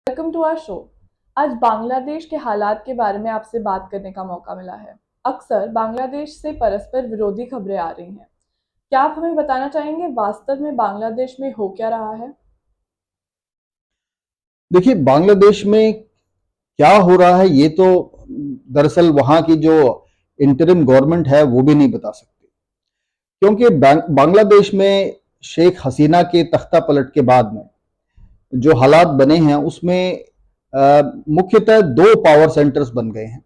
Welcome to our show. आज बांग्लादेश के हालात के बारे में आपसे बात करने का मौका मिला है। अक्सर बांग्लादेश से परस्पर विरोधी खबरें आ रही हैं। क्या आप हमें बताना चाहेंगे वास्तव में बांग्लादेश में हो क्या रहा है? देखिए, बांग्लादेश में क्या हो रहा है ये तो दरअसल वहां की जो इंटरिम गवर्नमेंट है वो भी नहीं बता सकती, क्योंकि बांग्लादेश में शेख हसीना के तख्ता पलट के बाद में जो हालात बने हैं उसमें मुख्यतः दो पावर सेंटर्स बन गए हैं।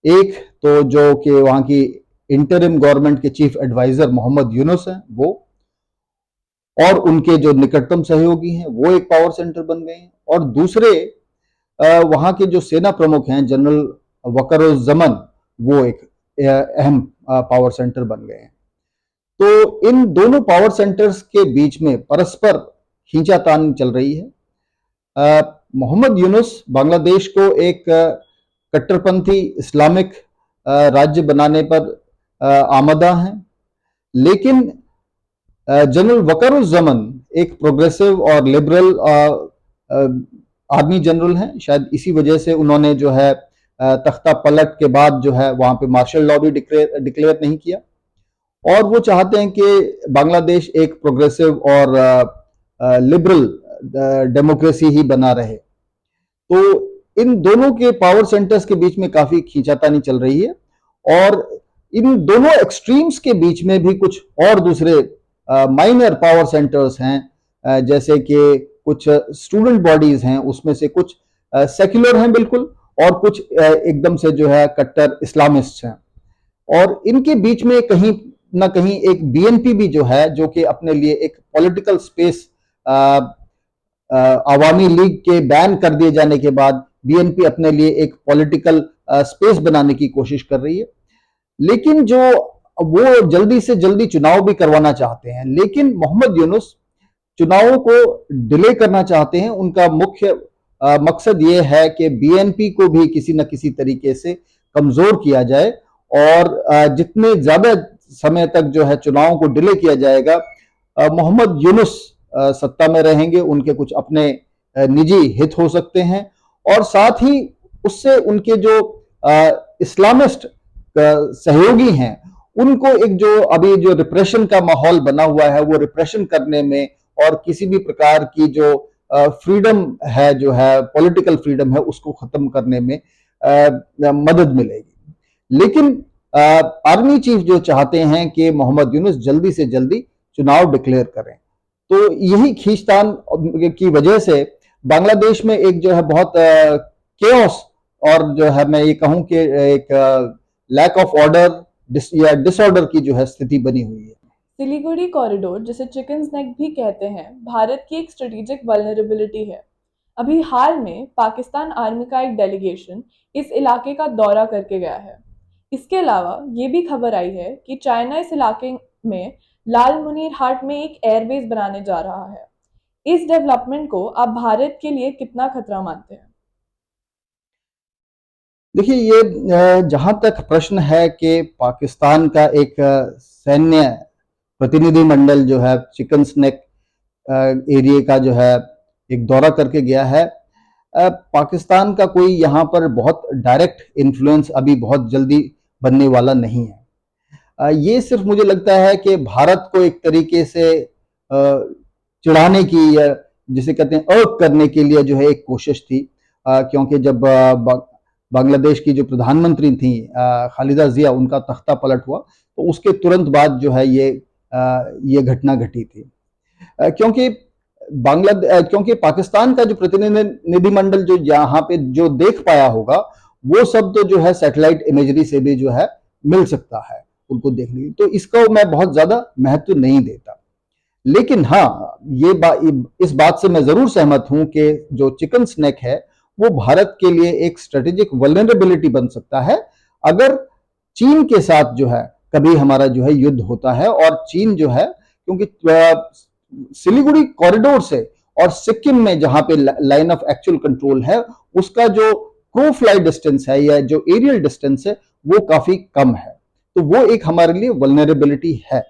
एक तो जो कि वहां की इंटरिम गवर्नमेंट के चीफ एडवाइजर मोहम्मद यूनुस हैं वो, और उनके जो निकटतम सहयोगी हैं वो एक पावर सेंटर बन गए हैं, और दूसरे वहां के जो सेना प्रमुख हैं जनरल वकरुज्जमान, वो एक अहम पावर सेंटर बन गए हैं। तो इन दोनों पावर सेंटर्स के बीच में परस्पर खींचातान चल रही है। मोहम्मद यूनुस बांग्लादेश को एक कट्टरपंथी इस्लामिक राज्य बनाने पर आमदा हैं, लेकिन जनरल वकरुज्जमान एक प्रोग्रेसिव और लिबरल आर्मी जनरल हैं। शायद इसी वजह से उन्होंने जो है तख्ता पलट के बाद जो है वहां पे मार्शल लॉ भी डिक्लेयर नहीं किया, और वो चाहते हैं कि बांग्लादेश एक प्रोग्रेसिव और लिबरल डेमोक्रेसी ही बना रहे। तो इन दोनों के पावर सेंटर्स के बीच में काफी खींचातानी चल रही है, और इन दोनों एक्सट्रीम्स के बीच में भी कुछ और दूसरे माइनर पावर सेंटर्स हैं, जैसे कि कुछ स्टूडेंट बॉडीज हैं, उसमें से कुछ सेक्युलर हैं बिल्कुल, और कुछ एकदम से जो है कट्टर इस्लामिस्ट हैं। और इनके बीच में कहीं ना कहीं एक बीएनपी भी जो है, जो कि अपने लिए एक पॉलिटिकल स्पेस आवामी लीग के बैन कर दिए जाने के बाद बीएनपी अपने लिए एक पॉलिटिकल स्पेस बनाने की कोशिश कर रही है। लेकिन जो वो जल्दी से जल्दी चुनाव भी करवाना चाहते हैं, लेकिन मोहम्मद यूनुस चुनावों को डिले करना चाहते हैं। उनका मुख्य मकसद ये है कि बीएनपी को भी किसी न किसी तरीके से कमजोर किया जाए, और जितने ज्यादा समय तक जो है चुनावों को डिले किया जाएगा, मोहम्मद यूनुस सत्ता में रहेंगे। उनके कुछ अपने निजी हित हो सकते हैं, और साथ ही उससे उनके जो इस्लामिस्ट सहयोगी हैं उनको एक जो अभी जो रिप्रेशन का माहौल बना हुआ है वो रिप्रेशन करने में, और किसी भी प्रकार की जो फ्रीडम है, जो है पॉलिटिकल फ्रीडम है, उसको खत्म करने में मदद मिलेगी। लेकिन आर्मी चीफ जो चाहते हैं कि मोहम्मद यूनुस जल्दी से जल्दी चुनाव डिक्लेयर करें। तो यही खींचतान की वजह से बांग्लादेश में एक जो है बहुत केओस, और जो है मैं ये कहूं कि एक लैक ऑफ ऑर्डर या डिसऑर्डर की जो है स्थिति बनी हुई है। सिलीगुड़ी कॉरिडोर, जिसे चिकन नेक भी कहते हैं, भारत की एक स्ट्रेटेजिक वल्नरेबिलिटी है। अभी हाल में पाकिस्तान आर्मी का एक डेलीगेशन इस इलाके का दौरा करके गया है। इसके अलावा ये भी खबर आई है कि चाइना इस इलाके में लाल मुनीर हाट में एक एयरबेस बनाने जा रहा है। इस डेवलपमेंट को आप भारत के लिए कितना खतरा मानते हैं? देखिए, ये जहां तक प्रश्न है कि पाकिस्तान का एक सैन्य प्रतिनिधि मंडल जो है चिकन स्नेक एरिया का जो है एक दौरा करके गया है, पाकिस्तान का कोई यहाँ पर बहुत डायरेक्ट इन्फ्लुएंस अभी बहुत जल्दी बनने वाला नहीं है। ये सिर्फ मुझे लगता है कि भारत को एक तरीके से चिढ़ाने की, या जिसे कहते हैं अर्क करने के लिए जो है एक कोशिश थी, क्योंकि जब बांग्लादेश की जो प्रधानमंत्री थी खालिदा जिया, उनका तख्ता पलट हुआ तो उसके तुरंत बाद जो है ये घटना घटी थी। क्योंकि पाकिस्तान का जो प्रतिनिधिमंडल जो यहाँ पे जो देख पाया होगा, वो सब तो जो है सैटेलाइट इमेजरी से भी जो है मिल सकता है उनको देखने की, तो इसको मैं बहुत ज्यादा महत्व नहीं देता। लेकिन हाँ, इस बात से मैं जरूर सहमत हूं कि जो चिकन स्नेक है वो भारत के लिए एक स्ट्रेटेजिक वल्नरेबिलिटी बन सकता है, अगर चीन के साथ जो है कभी हमारा जो है युद्ध होता है। और चीन जो है, क्योंकि सिलीगुड़ी कॉरिडोर से और सिक्किम में जहां पे लाइन ऑफ एक्चुअल कंट्रोल है, उसका जो क्रो फ्लाई डिस्टेंस है या जो एरियल डिस्टेंस है वो काफी कम है, तो वो एक हमारे लिए वल्नरेबिलिटी है।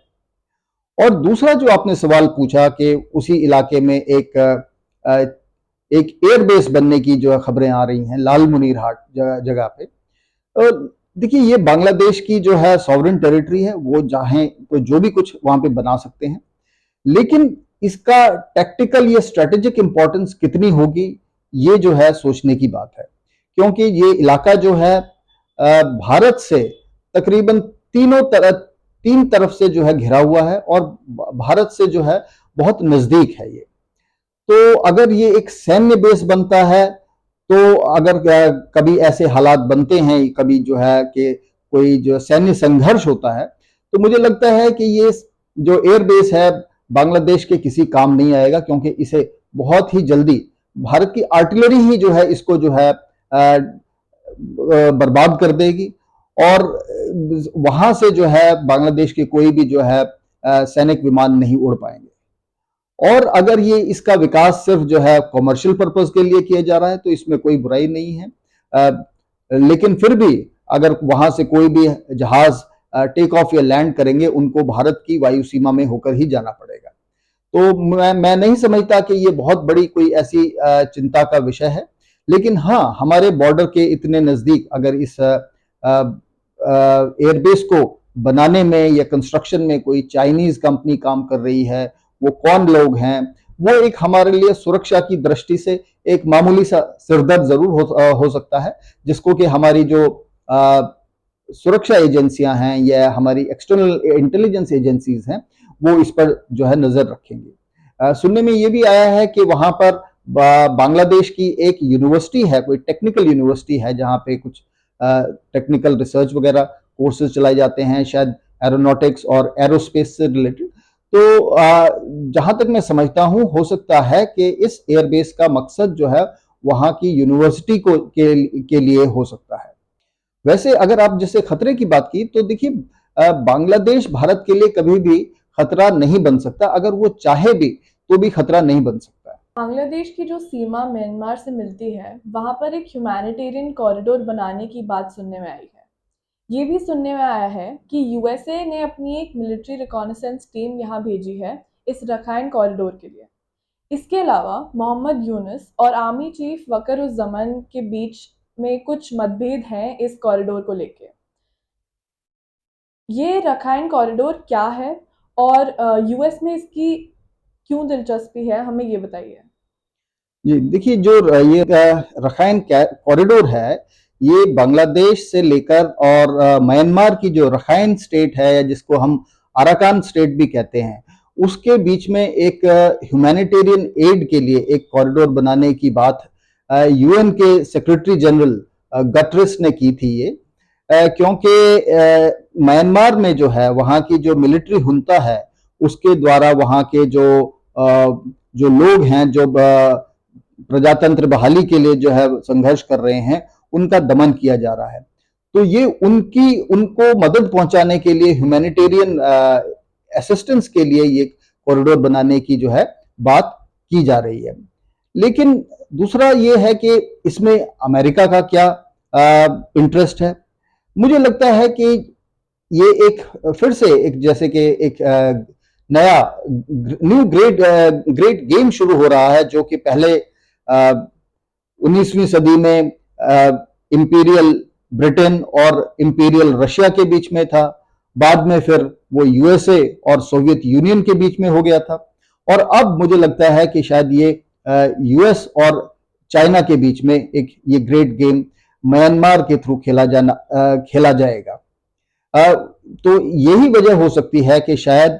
और दूसरा जो आपने सवाल पूछा कि उसी इलाके में एक एक एयरबेस बनने की जो है खबरें आ रही हैं लाल मुनीर हाट जगह पे। देखिए, ये बांग्लादेश की जो है सॉवरेन टेरिटरी है, वो चाहें तो जो भी कुछ वहां पे बना सकते हैं, लेकिन इसका टैक्टिकल या स्ट्रेटेजिक इंपॉर्टेंस कितनी होगी, ये जो है सोचने की बात है। क्योंकि ये इलाका जो है भारत से तकरीबन तीन तरफ से जो है घिरा हुआ है और भारत से जो है बहुत नजदीक है ये। तो अगर ये एक सैन्य बेस बनता है, तो अगर कभी ऐसे हालात बनते हैं, कभी जो है कि कोई जो सैन्य संघर्ष होता है, तो मुझे लगता है कि ये जो एयर बेस है बांग्लादेश के किसी काम नहीं आएगा, क्योंकि इसे बहुत ही जल्दी भारत की आर्टिलरी ही जो है इसको जो है बर्बाद कर देगी। और वहां से जो है बांग्लादेश के कोई भी जो है सैनिक विमान नहीं उड़ पाएंगे। और अगर ये इसका विकास सिर्फ जो है कॉमर्शियल पर्पस के लिए किया जा रहा है, तो इसमें कोई बुराई नहीं है। लेकिन फिर भी अगर वहां से कोई भी जहाज टेक ऑफ या लैंड करेंगे, उनको भारत की वायु सीमा में होकर ही जाना पड़ेगा। तो मैं नहीं समझता कि ये बहुत बड़ी कोई ऐसी चिंता का विषय है। लेकिन हाँ, हमारे बॉर्डर के इतने नजदीक अगर इस एयरबेस को बनाने में या कंस्ट्रक्शन में कोई चाइनीज कंपनी काम कर रही है, वो कौन लोग हैं, वो एक हमारे लिए सुरक्षा की दृष्टि से एक मामूली सा सिरदर्द जरूर हो सकता है, जिसको कि हमारी जो सुरक्षा एजेंसियां हैं या हमारी एक्सटर्नल इंटेलिजेंस एजेंसीज हैं, वो इस पर जो है नजर रखेंगे। सुनने में ये भी आया है कि वहां पर बांग्लादेश की एक यूनिवर्सिटी है, कोई टेक्निकल यूनिवर्सिटी है, जहां पे कुछ टेक्निकल रिसर्च वगैरह कोर्सेज चलाए जाते हैं, शायद एरोनॉटिक्स और एरोस्पेस से रिलेटेड। तो जहां तक मैं समझता हूं, हो सकता है कि इस एयरबेस का मकसद जो है वहां की यूनिवर्सिटी के लिए हो सकता है। वैसे अगर आप जैसे खतरे की बात की, तो देखिए, बांग्लादेश भारत के लिए कभी भी खतरा नहीं बन सकता। अगर वो चाहे भी तो भी खतरा नहीं बन सकता। बांग्लादेश की जो सीमा म्यांमार से मिलती है, वहां पर एक ह्यूमैनिटेरियन कॉरिडोर बनाने की बात सुनने में आई है। ये भी सुनने में आया है कि यूएसए ने अपनी एक मिलिट्री रिकॉनेसेंस टीम यहाँ भेजी है इस रखाइन कॉरिडोर के लिए। इसके अलावा मोहम्मद यूनुस और आर्मी चीफ वकरुज्जमान के बीच में कुछ मतभेद हैं इस कॉरिडोर को लेके। ये रखाइन कॉरिडोर क्या है और यूएस में इसकी क्यों दिलचस्पी है, हमें ये बताइए। जी, देखिए, जो ये रखाइन कॉरिडोर है, ये बांग्लादेश से लेकर और म्यांमार की जो रखाइन स्टेट है, जिसको हम अराकान स्टेट भी कहते हैं, उसके बीच में एक ह्यूमैनिटेरियन एड के लिए एक कॉरिडोर बनाने की बात यूएन के सेक्रेटरी जनरल गटरेस ने की थी। ये क्योंकि म्यांमार में जो है वहाँ की जो मिलिट्री हुंता है, उसके द्वारा वहाँ के जो लोग हैं, जो प्रजातंत्र बहाली के लिए जो है संघर्ष कर रहे हैं, उनका दमन किया जा रहा है। तो ये उनको मदद पहुंचाने के लिए, ह्यूमैनिटेरियन असिस्टेंस के लिए ये कॉरिडोर बनाने की जो है बात की जा रही है। लेकिन दूसरा ये है कि इसमें अमेरिका का क्या इंटरेस्ट है। मुझे लगता है कि ये एक फिर से एक जैसे कि एक नया न्यू ग्रेट गेम शुरू हो रहा है, जो कि पहले 19वीं सदी में इंपीरियल ब्रिटेन और इंपीरियल रशिया के बीच में था। बाद में फिर वो यूएसए और सोवियत यूनियन के बीच में हो गया था। और अब मुझे लगता है कि शायद ये यूएस और चाइना के बीच में एक ये ग्रेट गेम म्यांमार के थ्रू खेला जाएगा। तो यही वजह हो सकती है कि शायद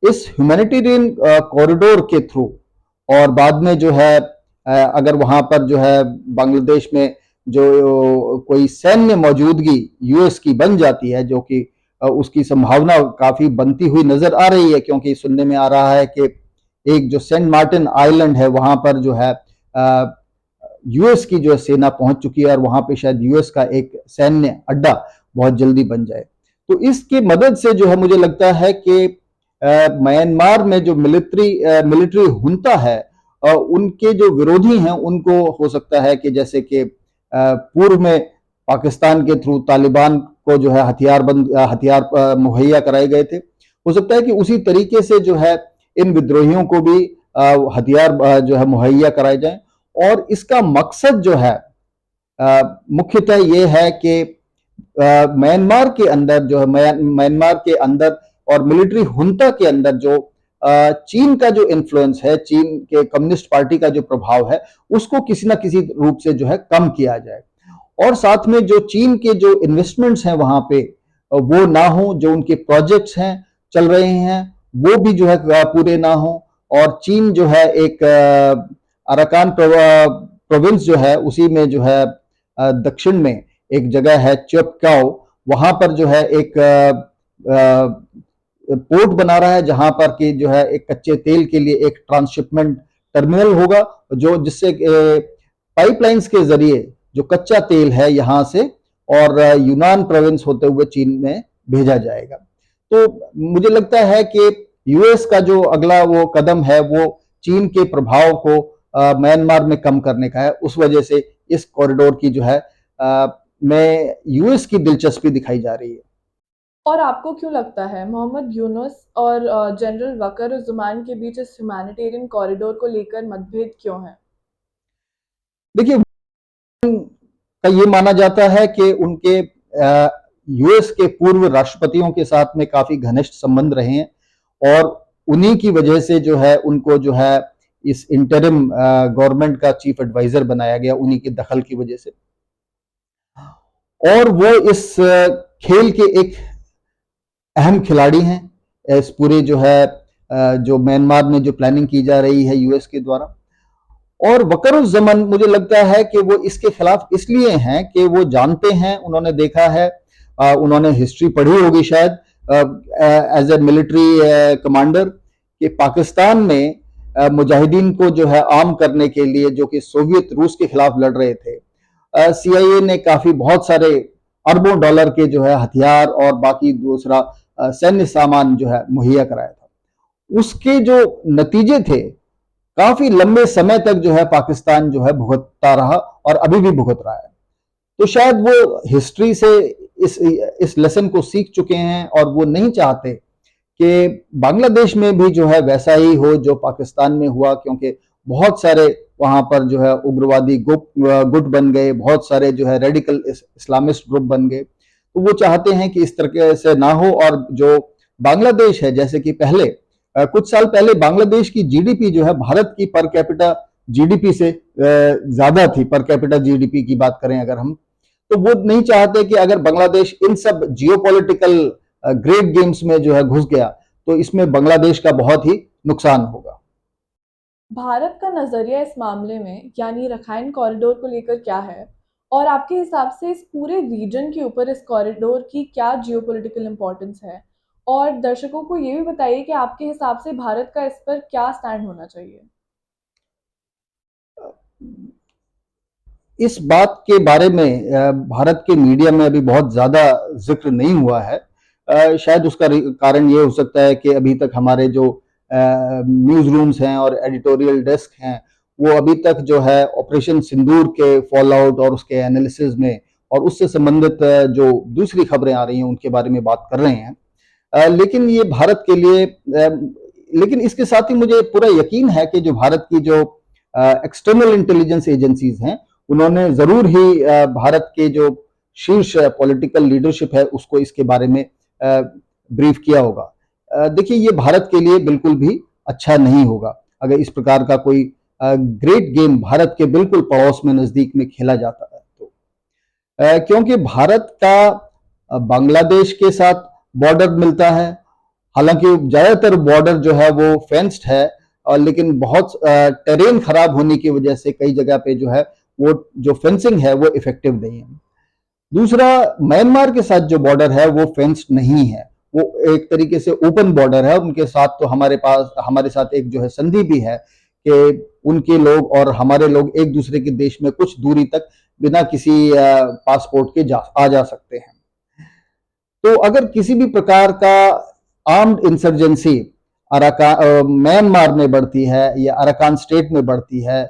इस ह्यूमैनिटेरियन कॉरिडोर के थ्रू और बाद में जो है अगर वहां पर जो है बांग्लादेश में जो कोई सैन्य मौजूदगी यूएस की बन जाती है, जो कि उसकी संभावना काफी बनती हुई नजर आ रही है, क्योंकि सुनने में आ रहा है कि एक जो सेंट मार्टिन आइलैंड है, वहां पर जो है यूएस की जो सेना पहुंच चुकी है और वहां पे शायद यूएस का एक सैन्य अड्डा बहुत जल्दी बन जाए। तो इसकी मदद से जो है मुझे लगता है कि म्यांमार में जो मिलिट्री हुंता है, उनके जो विरोधी हैं, उनको हो सकता है कि जैसे कि पूर्व में पाकिस्तान के थ्रू तालिबान को जो है हथियार मुहैया कराए गए थे, हो सकता है कि उसी तरीके से जो है इन विद्रोहियों को भी हथियार जो है मुहैया कराए जाएं और इसका मकसद जो है मुख्यतः ये है कि म्यांमार के अंदर जो है म्यांमार के अंदर और मिलिट्री हुंता के अंदर जो चीन का जो इन्फ्लुएंस है, चीन के कम्युनिस्ट पार्टी का जो प्रभाव है, उसको किसी ना किसी रूप से जो है कम किया जाए और साथ में जो चीन के जो इन्वेस्टमेंट्स हैं वहां पे वो ना हो, जो उनके प्रोजेक्ट्स हैं चल रहे हैं वो भी जो है पूरे ना हो और चीन जो है एक अराकान प्रोविंस जो है उसी में जो है दक्षिण में एक जगह है चेपकाओ, वहां पर जो है एक पोर्ट बना रहा है जहां पर कि जो है एक कच्चे तेल के लिए एक ट्रांसशिपमेंट टर्मिनल होगा जो जिससे पाइपलाइंस के जरिए जो कच्चा तेल है यहां से और यूनान प्रोविंस होते हुए चीन में भेजा जाएगा। तो मुझे लगता है कि यूएस का जो अगला वो कदम है वो चीन के प्रभाव को म्यांमार में कम करने का है। उस वजह से इस कॉरिडोर की जो है में यूएस की दिलचस्पी दिखाई जा रही है। और आपको क्यों लगता है मोहम्मद यूनुस और जनरल वकर-उज़-ज़मान के बीच इस ह्यूमैनिटेरियन कॉरिडोर को लेकर मतभेद क्यों है? देखिए, का ये माना जाता है कि उनके यूएस के पूर्व राष्ट्रपतियों के साथ में काफी घनिष्ठ संबंध रहे हैं और उन्हीं की वजह से जो है उनको जो है इस इंटरिम गवर्नमेंट का चीफ एडवाइजर बनाया गया उन्हीं के दखल की वजह से और वो इस खेल के एक अहम खिलाड़ी हैं इस पूरे जो है जो म्यांमार में जो प्लानिंग की जा रही है यूएस के द्वारा। और वकरुज़्ज़मान मुझे लगता है कि वो इसके खिलाफ इसलिए हैं कि वो जानते हैं, उन्होंने देखा है, उन्होंने हिस्ट्री पढ़ी होगी शायद एज ए मिलिट्री कमांडर कि पाकिस्तान में मुजाहिदीन को जो है आर्म करने के लिए जो कि सोवियत रूस के खिलाफ लड़ रहे थे, सीआईए ने काफी बहुत सारे अरबों डॉलर के जो है हथियार और बाकी दूसरा सैन्य सामान जो है मुहैया कराया था। उसके जो नतीजे थे काफी लंबे समय तक जो है पाकिस्तान जो है भुगतता रहा और अभी भी भुगत रहा है। तो शायद वो हिस्ट्री से इस लेसन को सीख चुके हैं और वो नहीं चाहते कि बांग्लादेश में भी जो है वैसा ही हो जो पाकिस्तान में हुआ, क्योंकि बहुत सारे वहां पर जो है उग्रवादी गुट बन गए, बहुत सारे जो है रेडिकल इस्लामिस्ट ग्रुप बन गए। तो वो चाहते हैं कि इस तरह से ना हो और जो बांग्लादेश है, जैसे कि पहले कुछ साल पहले बांग्लादेश की जीडीपी जो है भारत की पर कैपिटा जीडीपी से ज्यादा थी। पर कैपिटा जीडीपी की बात करें अगर हम, तो वो नहीं चाहते कि अगर बांग्लादेश इन सब जियोपॉलिटिकल ग्रेट गेम्स में जो है घुस गया तो इसमें बांग्लादेश का बहुत ही नुकसान होगा। भारत का नजरिया इस मामले में यानी रखाइन कॉरिडोर को लेकर क्या है? और आपके हिसाब से इस पूरे रीजन के ऊपर इस कॉरिडोर की क्या जियोपॉलिटिकल इम्पोर्टेंस है? और दर्शकों को ये भी बताइए कि आपके हिसाब से भारत का इस पर क्या स्टैंड होना चाहिए? इस बात के बारे में भारत के मीडिया में अभी बहुत ज्यादा जिक्र नहीं हुआ है। शायद उसका कारण ये हो सकता है कि अभी तक हमारे जो न्यूज रूम्स हैं और एडिटोरियल डेस्क हैं वो अभी तक जो है ऑपरेशन सिंदूर के फॉल आउट और उसके एनालिसिस में और उससे संबंधित जो दूसरी खबरें आ रही हैं उनके बारे में बात कर रहे हैं। लेकिन ये भारत के लिए लेकिन इसके साथ ही मुझे पूरा यकीन है कि जो भारत की जो एक्सटर्नल इंटेलिजेंस एजेंसीज हैं उन्होंने जरूर ही भारत के जो शीर्ष पॉलिटिकल लीडरशिप है उसको इसके बारे में ब्रीफ किया होगा। देखिए, ये भारत के लिए बिल्कुल भी अच्छा नहीं होगा अगर इस प्रकार का कोई ग्रेट गेम भारत के बिल्कुल पड़ोस में नजदीक में खेला जाता है तो क्योंकि भारत का बांग्लादेश के साथ बॉर्डर मिलता है। हालांकि ज्यादातर बॉर्डर जो है वो फेंस्ड है और लेकिन बहुत टेरेन खराब होने की वजह से कई जगह पे जो है वो जो फेंसिंग है वो इफेक्टिव नहीं है। दूसरा, म्यांमार के साथ जो बॉर्डर है वो फेंस्ड नहीं है, वो एक तरीके से ओपन बॉर्डर है। उनके साथ तो हमारे साथ एक जो है संधि भी है कि उनके लोग और हमारे लोग एक दूसरे के देश में कुछ दूरी तक बिना किसी पासपोर्ट के आ जा सकते हैं। तो अगर किसी भी प्रकार का आर्म्ड इंसर्जेंसी म्यांमार में बढ़ती है या अराकान स्टेट में बढ़ती है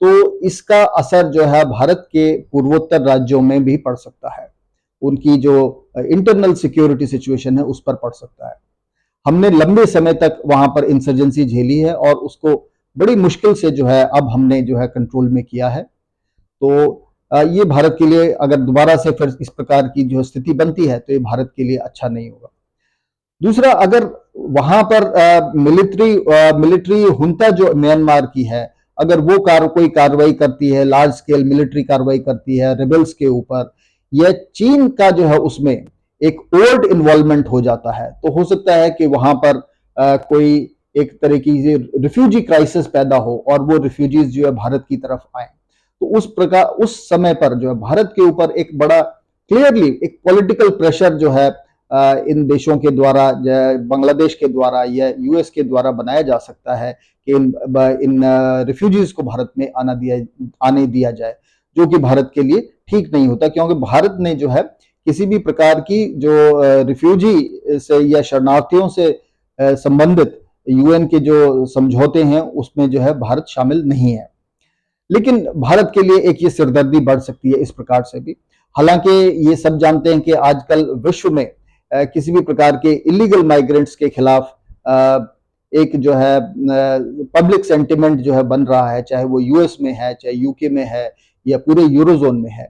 तो इसका असर जो है भारत के पूर्वोत्तर राज्यों में भी पड़ सकता है। उनकी जो इंटरनल सिक्योरिटी सिचुएशन है उस पर पड़ सकता है। हमने लंबे समय तक वहां पर इंसर्जेंसी झेली है और उसको बड़ी मुश्किल से जो है अब हमने जो है कंट्रोल में किया है। तो ये भारत के लिए अगर दोबारा से फिर इस प्रकार की जो स्थिति बनती है तो ये भारत के लिए अच्छा नहीं होगा। दूसरा, अगर वहां पर मिलिट्री हुंता जो म्यांमार की है, अगर वो कोई कार्रवाई करती है, लार्ज स्केल मिलिट्री कार्रवाई करती है रिबल्स के ऊपर, या चीन का जो है उसमें एक ओल्ड इन्वॉल्वमेंट हो जाता है, तो हो सकता है कि वहां पर कोई एक तरह की रिफ्यूजी क्राइसिस पैदा हो और वो रिफ्यूजीज जो है भारत की तरफ आए। तो उस समय पर जो है भारत के ऊपर एक बड़ा क्लियरली एक पॉलिटिकल प्रेशर जो है इन देशों के द्वारा, बांग्लादेश के द्वारा या यूएस के द्वारा बनाया जा सकता है कि इन रिफ्यूजीज को भारत में आने दिया जाए, जो कि भारत के लिए ठीक नहीं होता, क्योंकि भारत ने जो है किसी भी प्रकार की जो रिफ्यूजी से या शरणार्थियों से संबंधित यूएन के जो समझौते हैं उसमें जो है भारत शामिल नहीं है। लेकिन भारत के लिए एक ये सिरदर्दी बढ़ सकती है इस प्रकार से भी। हालांकि ये सब जानते हैं कि आजकल विश्व में किसी भी प्रकार के इलीगल माइग्रेंट्स के खिलाफ एक जो है पब्लिक सेंटिमेंट जो है बन रहा है, चाहे वो यूएस में है, चाहे यूके में है या पूरे यूरोजोन में है।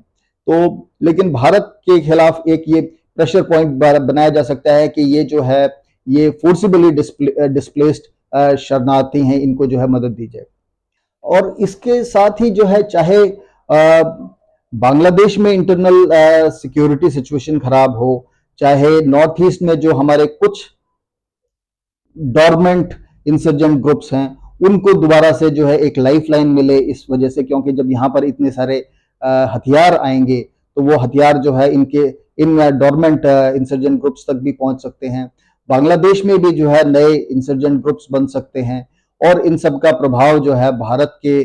तो लेकिन भारत के खिलाफ एक ये प्रेशर पॉइंट बनाया जा सकता है कि ये जो है ये फोर्सिबली डिस्प्लेस्ड शरणार्थी हैं, इनको जो है मदद दी जाए। और इसके साथ ही जो है चाहे बांग्लादेश में इंटरनल सिक्योरिटी सिचुएशन खराब हो, चाहे नॉर्थ ईस्ट में जो हमारे कुछ डॉर्मेंट इंसर्जेंट ग्रुप्स हैं उनको दोबारा से जो है एक लाइफलाइन मिले इस वजह से, क्योंकि जब यहाँ पर इतने सारे हथियार आएंगे तो वो हथियार जो है इन डॉर्मेंट इंसर्जेंट ग्रुप्स तक भी पहुंच सकते हैं। बांग्लादेश में भी जो है नए इंसर्जेंट ग्रुप्स बन सकते हैं और इन सब का प्रभाव जो है भारत के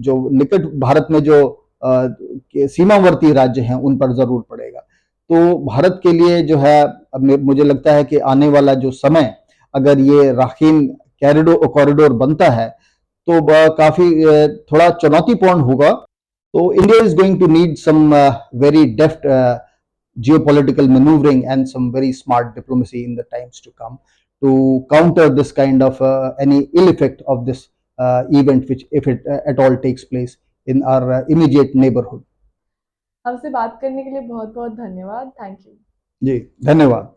जो निकट भारत में जो सीमावर्ती राज्य हैं उन पर जरूर पड़ेगा। तो भारत के लिए जो है मुझे लगता है कि आने वाला जो समय, अगर ये राखीन कॉरिडोर बनता है तो काफी थोड़ा चुनौतीपूर्ण होगा। तो India is going to need some very deft geopolitical maneuvering and some very smart diplomacy in the times to come to counter this kind of any ill effect of this event, which if it at all takes place in our immediate neighborhood. हमसे बात करने के लिए बहुत बहुत धन्यवाद। Thank you. जी धन्यवाद।